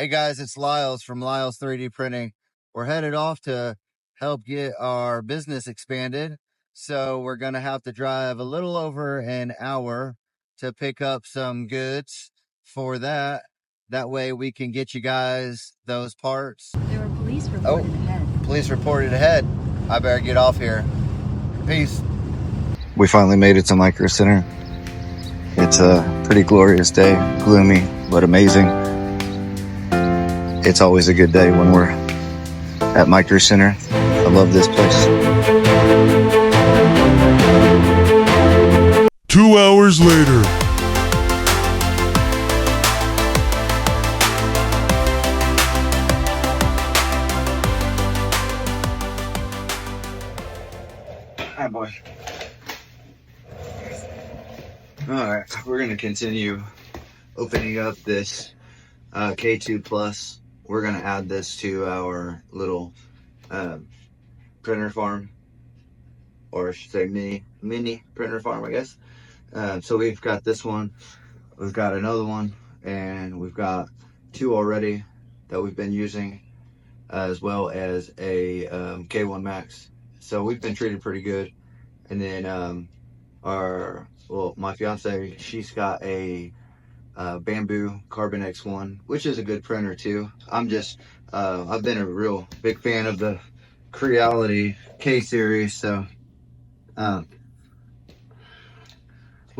Hey guys, it's Lyles from Lyles 3D Printing. We're headed off to help get our business expanded. So we're going to have to drive a little over an hour to pick up some goods for that. That way we can get you guys those parts. There are police reported ahead. Police reported ahead. I better get off here. Peace. We finally made it to Micro Center. It's a pretty glorious day, gloomy, but amazing. It's always a good day when we're at Micro Center. I love this place. 2 hours later. Hi, boy. All right, we're gonna continue opening up this K2 Plus. We're gonna add this to our little printer farm, or I should say mini printer farm, I guess. So we've got this one, we've got another one, and we've got two already that we've been using, as well as a K1 Max. So we've been treated pretty good. And then my fiance, she's got a Bamboo Carbon X1, which is a good printer too. I've been a real big fan of the Creality K series. So when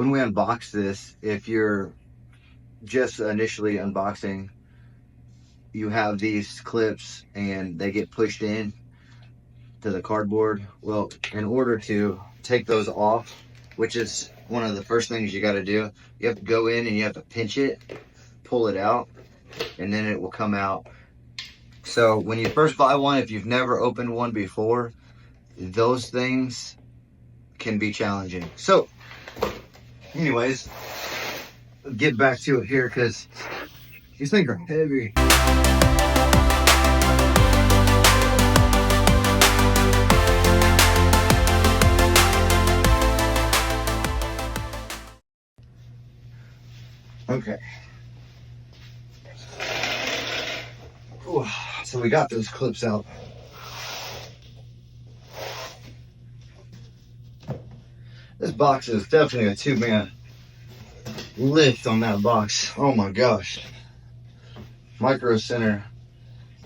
we unbox this, if you're just initially unboxing, you have these clips and they get pushed in to the cardboard. Well, in order to take those off, which is one of the first things you got to do, you have to go in and you have to pinch it, pull it out, and then it will come out. So when you first buy one, if you've never opened one before, those things can be challenging. So anyways, get back to it here because these things are heavy. Okay. Ooh, so we got those clips out. This box is definitely a two-man lift on that box. Oh my gosh. Micro Center,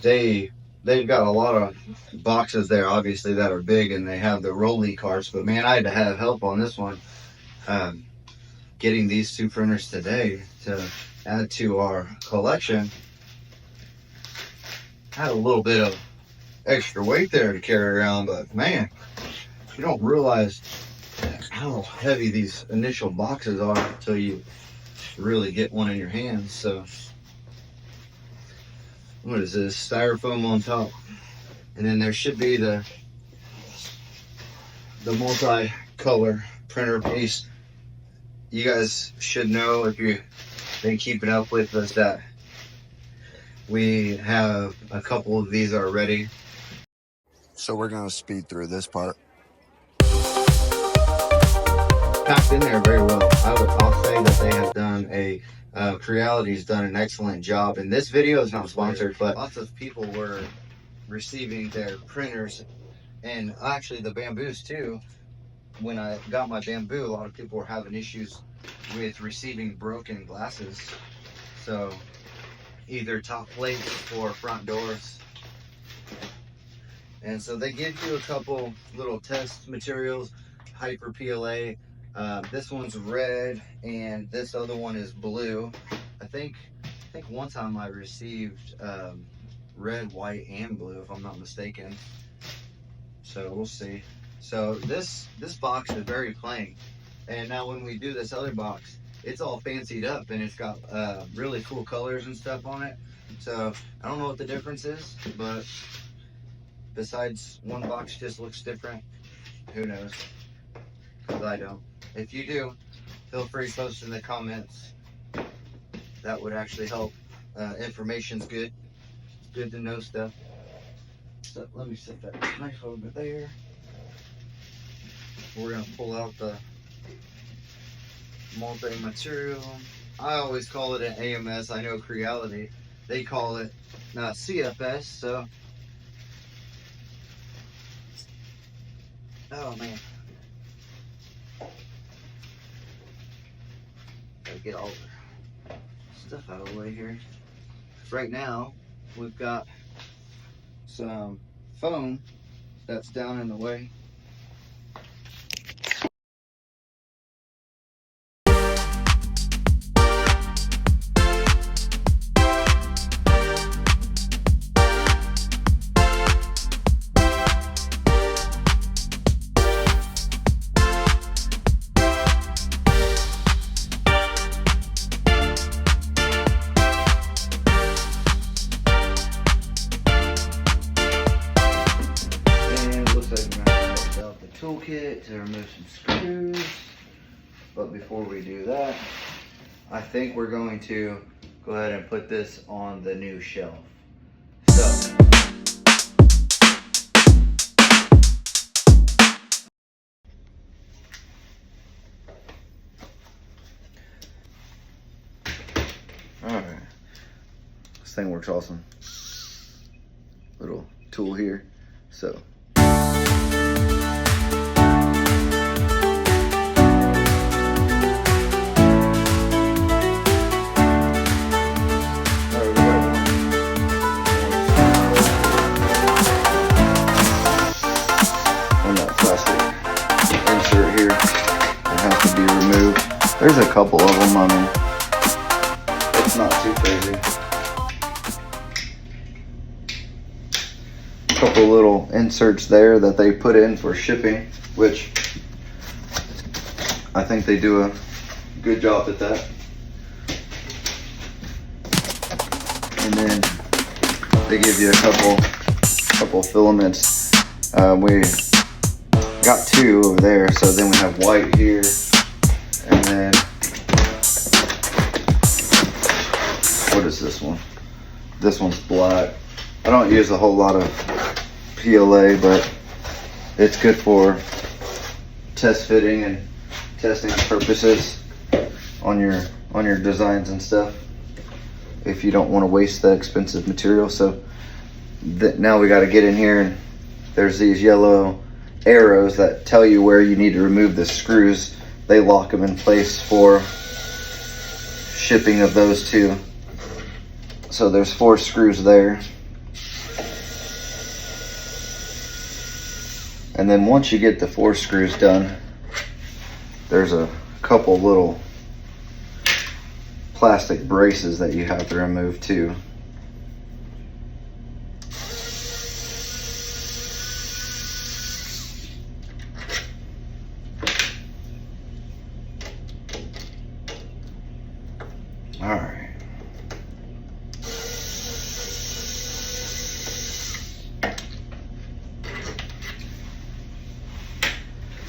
they've got a lot of boxes there, obviously, that are big, and they have the rolly carts, but man, I had to have help on this one. Getting these two printers today to add to our collection, had a little bit of extra weight there to carry around, but man, you don't realize how heavy these initial boxes are until you really get one in your hands. So what is this? Styrofoam on top, and then there should be the multi-color printer piece. You guys should know, if you've been keeping up with us, that we have a couple of these already. So we're going to speed through this part. Packed in there very well. I'll say that they have done Creality's done an excellent job. And this video is not sponsored, but lots of people were receiving their printers, and actually the Bamboos too. When I got my Bamboo, a lot of people were having issues with receiving broken glasses. So either top plates or front doors. And so they give you a couple little test materials, Hyper PLA. This one's red and this other one is blue. I think one time I received red, white, and blue, if I'm not mistaken. So we'll see. So this box is very plain, and now when we do this other box, it's all fancied up and it's got really cool colors and stuff on it. So I don't know what the difference is, but besides one box just looks different, who knows? Because I don't. If you do, feel free to post in the comments. That would actually help. Information's good. It's good to know stuff. So let me set that knife over there. We're gonna pull out the multi-material. I always call it an AMS. I know Creality they call it CFS. So, oh man, gotta get all the stuff out of the way here. Right now, we've got some foam that's down in the way. Toolkit to remove some screws, but before we do that, I think we're going to go ahead and put this on the new shelf. So alright, this thing works awesome. Little tool here. So there's a couple of them, I mean, it's not too crazy. A couple little inserts there that they put in for shipping, which I think they do a good job at that. And then they give you a couple filaments. We got two over there, so then we have white here. And then, what is this one? This one's black. I don't use a whole lot of PLA, but it's good for test fitting and testing purposes on your designs and stuff, if you don't want to waste the expensive material. So now we got to get in here, and there's these yellow arrows that tell you where you need to remove the screws. They lock them in place for shipping of those two. So there's 4 screws there. And then once you get the 4 screws done, there's a couple little plastic braces that you have to remove too. All right.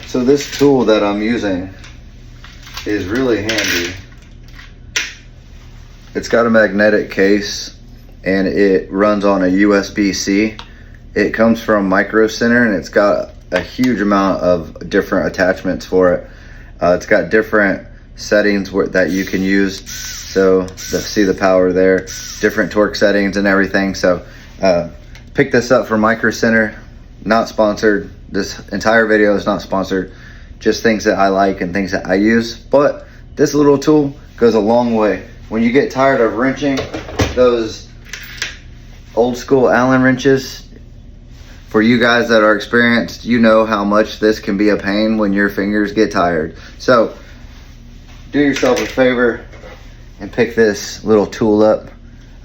So this tool that I'm using is really handy. It's got a magnetic case and it runs on a USB-C. It comes from Micro Center and it's got a huge amount of different attachments for it. It's got different settings that you can use. So see the power there, different torque settings and everything. So pick this up from Micro Center, not sponsored. This entire video is not sponsored, just things that I like and things that I use. But this little tool goes a long way. When you get tired of wrenching those old school Allen wrenches, for you guys that are experienced, you know how much this can be a pain when your fingers get tired. So do yourself a favor and pick this little tool up.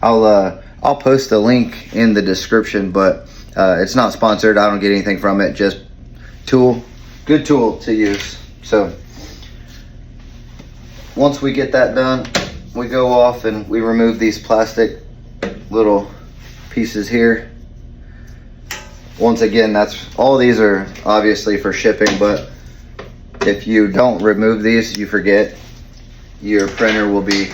I'll post a link in the description, but it's not sponsored. I don't get anything from it, just good tool to use. So once we get that done, we go off and we remove these plastic little pieces here. Once again, all these are obviously for shipping, but if you don't remove these, you forget, your printer will be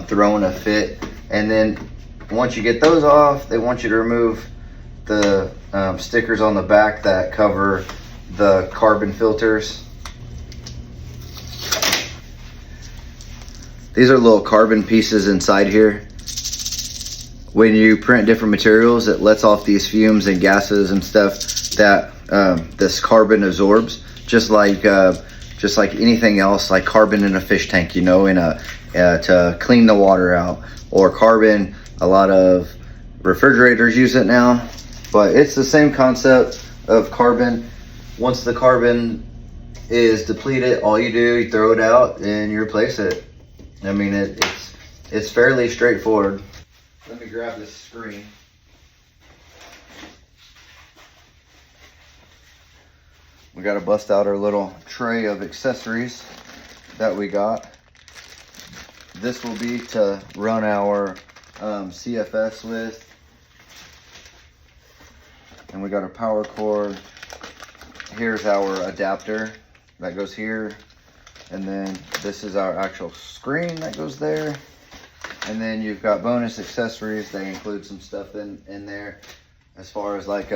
throwing a fit. And then once you get those off, they want you to remove the stickers on the back that cover the carbon filters. These are little carbon pieces inside here. when you print different materials, it lets off these fumes and gases and stuff that this carbon absorbs, just like anything else, like carbon in a fish tank, you know, to clean the water out, or carbon. A lot of refrigerators use it now, but it's the same concept of carbon. Once the carbon is depleted, all you do, you throw it out and you replace it. I mean, it's fairly straightforward. Let me grab this screen. We got to bust out our little tray of accessories that we got. This will be to run our CFS with. And we got a power cord. Here's our adapter that goes here. And then this is our actual screen that goes there. And then you've got bonus accessories. They include some stuff in there as far as like,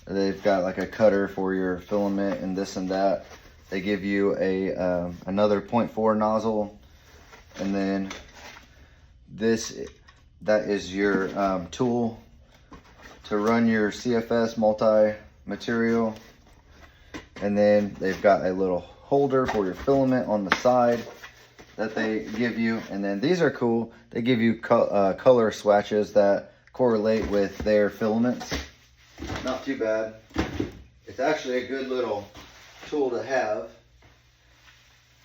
they've got like a cutter for your filament and this and that. They give you another 0.4 nozzle. And then that is your tool to run your CFS multi-material. And then they've got a little holder for your filament on the side that they give you. And then these are cool. They give you color swatches that correlate with their filaments. Not too bad. It's actually a good little tool to have.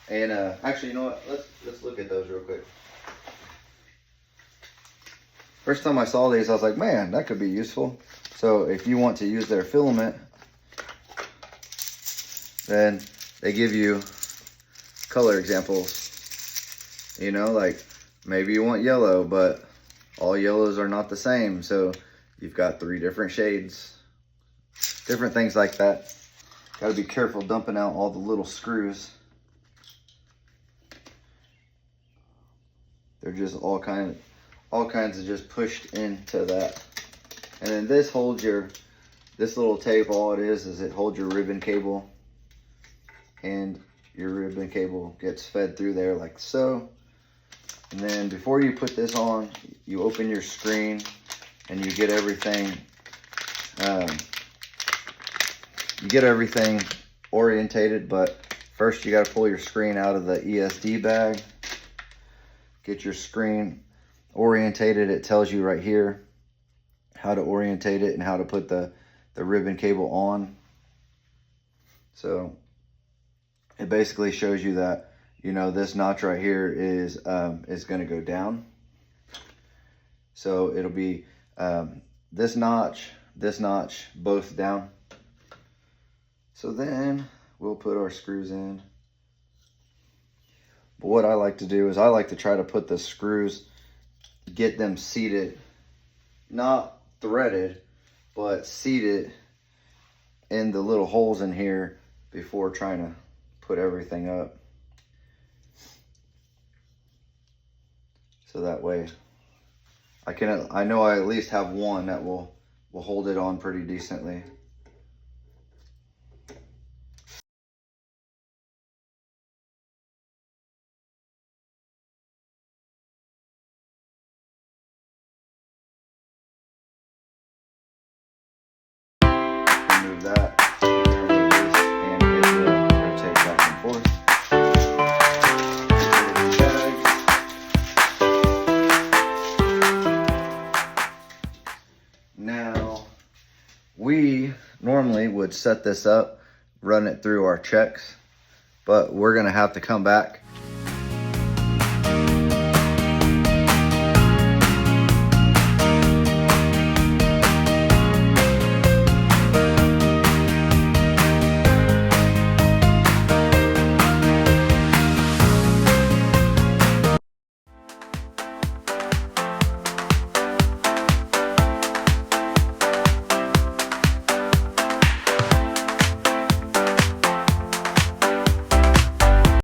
And actually, you know what? Let's look at those real quick. First time I saw these, I was like, man, that could be useful. So if you want to use their filament, then they give you color examples. You know, like maybe you want yellow, but all yellows are not the same. So you've got 3 different shades, different things like that. Got to be careful dumping out all the little screws. They're just all kinds of just pushed into that. And then this holds this little tape. All it is it holds your ribbon cable, and your ribbon cable gets fed through there like so. And then before you put this on, you open your screen and you get everything orientated. But first you got to pull your screen out of the ESD bag, get your screen orientated. It tells you right here how to orientate it and how to put the ribbon cable on. So it basically shows you that, you know, this notch right here is going to go down. So it'll be this notch, both down. So then we'll put our screws in. But what I like to do is I like to try to put the screws, get them seated, not threaded, but seated in the little holes in here before trying to put everything up. So that way I know I at least have one that will hold it on pretty decently. Remove that, remove this, and it will rotate back and forth. Now, we normally would set this up, run it through our checks, but we're gonna have to come back